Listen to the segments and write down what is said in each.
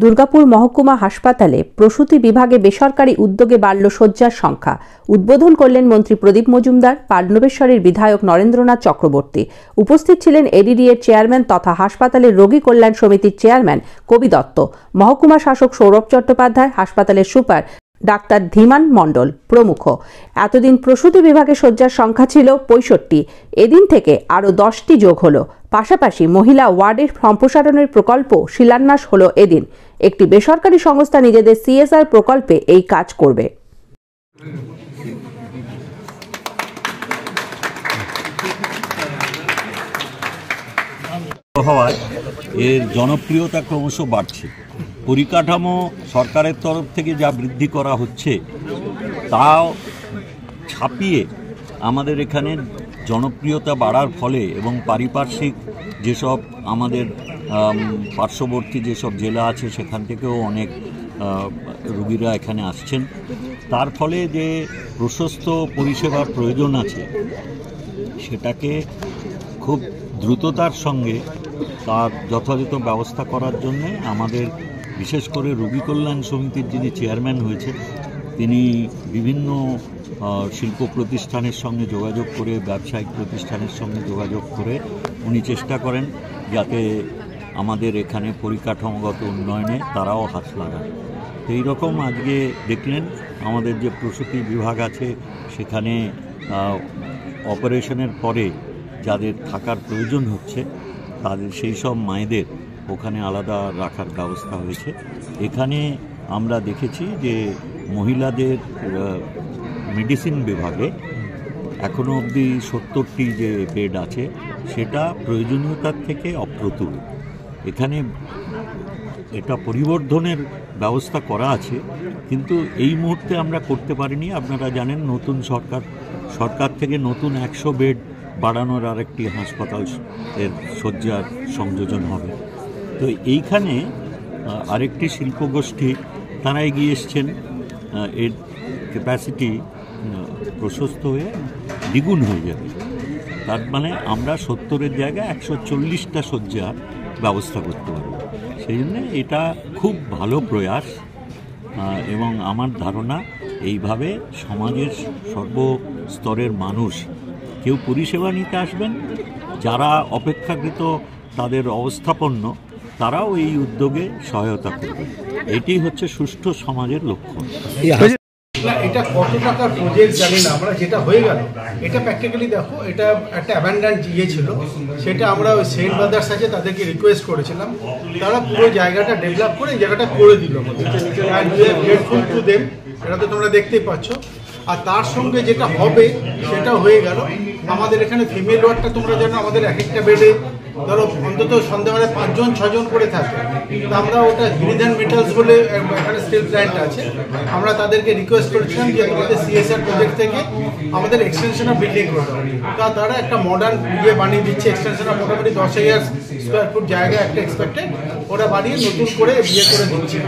দুর্গাপুর মহকুমা হাসপাতালে প্রসূতি বিভাগে বেসরকারি উদ্যোগে বাড়ল শয্যার সংখ্যা। উদ্বোধন করলেন মন্ত্রী প্রদীপ মজুমদার, পাণ্ডবেশ্বরের বিধায়ক নরেন্দ্রনাথ চক্রবর্তী। উপস্থিত ছিলেন এডিডি এর চেয়ারম্যান তথা হাসপাতালের রোগী কল্যাণ সমিতির চেয়ারম্যান কবি দত্ত, মহকুমা শাসক সৌরভ চট্টোপাধ্যায়, হাসপাতালের সুপার ডাক্তার ধীমান মণ্ডল প্রমুখ। এতদিন প্রসূতি বিভাগে শয্যার সংখ্যা ছিল 65, এদিন থেকে আরও 10টি যোগ হলো। পাশাপাশি মহিলা ওয়ার্ডের সম্প্রসারণের প্রকল্প শিলান্যাস হলো এদিন। একটি বেসরকারি সংস্থা নিজেদের CSR প্রকল্পে এই কাজ করবে। এর জনপ্রিয়তা ক্রমশ বাড়ছে। পরিকাঠামো সরকারের তরফ থেকে যা বৃদ্ধি করা হচ্ছে তাও ছাপিয়ে আমাদের এখানে জনপ্রিয়তা বাড়ার ফলে এবং পারিপার্শ্বিক যেসব আমাদের পার্শ্ববর্তী যেসব জেলা আছে সেখান থেকেও অনেক রোগীরা এখানে আসছেন। তার ফলে যে প্রশস্ত পরিষেবার প্রয়োজন আছে সেটাকে খুব দ্রুততার সঙ্গে তার যথাযথ ব্যবস্থা করার জন্যে আমাদের বিশেষ করে রোগী কল্যাণ সমিতির যিনি চেয়ারম্যান হয়েছে তিনি বিভিন্ন শিল্প প্রতিষ্ঠানের সঙ্গে যোগাযোগ করে, ব্যবসায়িক প্রতিষ্ঠানের সঙ্গে যোগাযোগ করে উনি চেষ্টা করেন যাতে আমাদের এখানে পরিকাঠামোগত উন্নয়নে তারাও হাত লাগান। তো এইরকম আজকে দেখলেন আমাদের যে প্রসূতি বিভাগ আছে সেখানে অপারেশনের পরে যাদের থাকার প্রয়োজন হচ্ছে তাদের সেই সব মায়েদের ওখানে আলাদা রাখার ব্যবস্থা হয়েছে। এখানে আমরা দেখেছি যে মহিলাদের মেডিসিন বিভাগে এখনও অবধি 70টি যে বেড আছে সেটা প্রয়োজনীয়তার থেকে অপ্রতুল। এখানে এটা পরিবর্ধনের ব্যবস্থা করা আছে, কিন্তু এই মুহূর্তে আমরা করতে পারিনি। আপনারা জানেন নতুন সরকার থেকে নতুন 100 বেড বাড়ানোর আরেকটি হাসপাতাল এর শয্যার সংযোজন হবে। তো এইখানে আরেকটি শিল্পগোষ্ঠী তারা এগিয়ে এসছেন, এর ক্যাপাসিটি প্রশস্ত হয়ে দ্বিগুণ হয়ে যাবে। তার মানে আমরা 70-এর জায়গায় 140টা শয্যার ব্যবস্থা করতে পারব। সেই জন্য এটা খুব ভালো প্রয়াস এবং আমার ধারণা এইভাবে সমাজের সর্বস্তরের মানুষ কেউ পরিষেবা নিতে আসবেন, যারা অপেক্ষাকৃত তাদের অবস্থাপন্ন তারাও এই উদ্যোগে সহায়তা করবেন। এটি হচ্ছে সুষ্ঠু সমাজের লক্ষ্য। এটা কত টাকার প্রজেক্ট জানি না, আমরা যেটা হয়ে গেল এটা প্র্যাকটিক্যালি দেখো, এটা একটা অ্যাবান্ডান্ট ছিল, সেটা আমরা ওই সেন্ট ব্রাদার্স আছে তাদেরকে রিকোয়েস্ট করেছিলাম, তারা পুরো জায়গাটা ডেভেলপ করে এই জায়গাটা করে দিল আমাদের। এটা তো তোমরা দেখতেই পাচ্ছ। আর তার সঙ্গে যেটা হবে সেটা হয়ে গেল আমাদের এখানে ফিমেল ওয়ার্ডটা তোমরা জানো আমাদের এক একটা বেডে ধরো অন্তত সন্ধ্যাবেলায় 5-6 জন করে থাকে। তো আমরা ওটা গিরিধান মেটালস বলে এখানে স্টিল প্ল্যান্ট আছে, আমরা তাদেরকে রিকোয়েস্ট করেছিলাম যে আমাদের CSR প্রজেক্ট থেকে আমাদের এক্সটেনশন অফ বিল্ডিং করে দাও। তারা একটা মডার্ন ইয়ে বানিয়ে দিচ্ছে, এক্সটেনশন অফ মোটামুটি 10,000 স্কোয়ার ফুট জায়গা একটা এক্সপেক্টেড, ওরা বানিয়ে নতুন করে বিয়ে করে দিচ্ছে।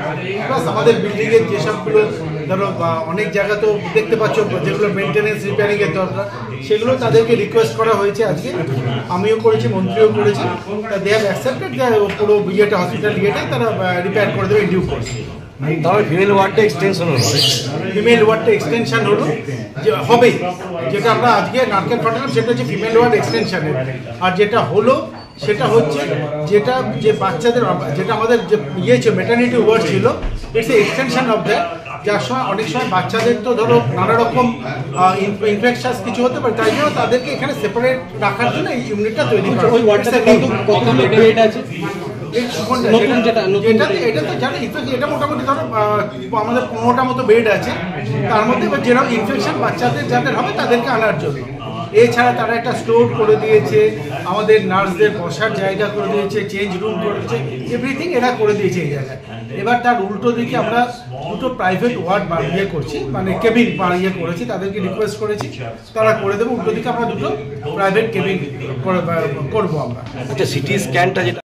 প্লাস আমাদের বিল্ডিংয়ের যেসবগুলো ধরো অনেক জায়গা তো দেখতে পাচ্ছ যেগুলো মেনটেন্যান্স রিপেয়ারিংয়ের দরকার সেগুলো তাদেরকে রিকোয়েস্ট করা হয়েছে। আজকে আমিও করেছি, মন্ত্রীও করেছি, দে হ্যাভ অ্যাকসেপ্টেড যে পুরো বিয়েটা হসপিটাল ইয়েটাই তারা রিপেয়ার করে দেবে ডিউ কোর্স। তাহলে ফিমেল ওয়ার্ডটা এক্সটেনশন হলো, ফিমেল ওয়ার্ডটা এক্সটেনশন হলো যে হবেই, যেটা আমরা আজকে নারকেল ফাটালাম সেটা হচ্ছে ফিমেল ওয়ার্ড এক্সটেনশনের। আর যেটা হলো সেটা হচ্ছে যেটা যে বাচ্চাদের যেটা আমাদের যে ইয়ে ছিল ম্যাটারনিটি ওয়ার্ড ছিল, ইটস এক্সটেনশন অফ দ্যাট। যার সময় অনেক সময় বাচ্চাদের তো ধরো নানা রকম ইনফেকশাস কিছু হতে পারে, তাই জন্য তাদেরকে এখানে সেপারেট রাখার জন্য এই ইউনিটটা তৈরি করা। এটা তো জানি, এটা মোটামুটি ধরো আমাদের 15টা মতো বেড আছে, তার মধ্যে যেরকম ইনফেকশন বাচ্চাদের যাদের হবে তাদেরকে আনার জন্য। এছাড়া তারা একটা স্টোর করে দিয়েছে, আমাদের নার্সদের বসার জায়গা করে দিয়েছে, চেঞ্জ রুম করেছে, এভরিথিং এরা করে দিয়েছে এই জায়গায়। এবার তার উল্টো দিকে আমরা দুটো প্রাইভেট ওয়ার্ড ইয়ে করছি, মানে কেবিন ইয়ে করেছি, তাদেরকে রিকোয়েস্ট করেছি তারা করে দেবো। উল্টো দিকে আমরা দুটো প্রাইভেট কেবিন করবো আমরা। আচ্ছা, সিটি স্ক্যানটা যেটা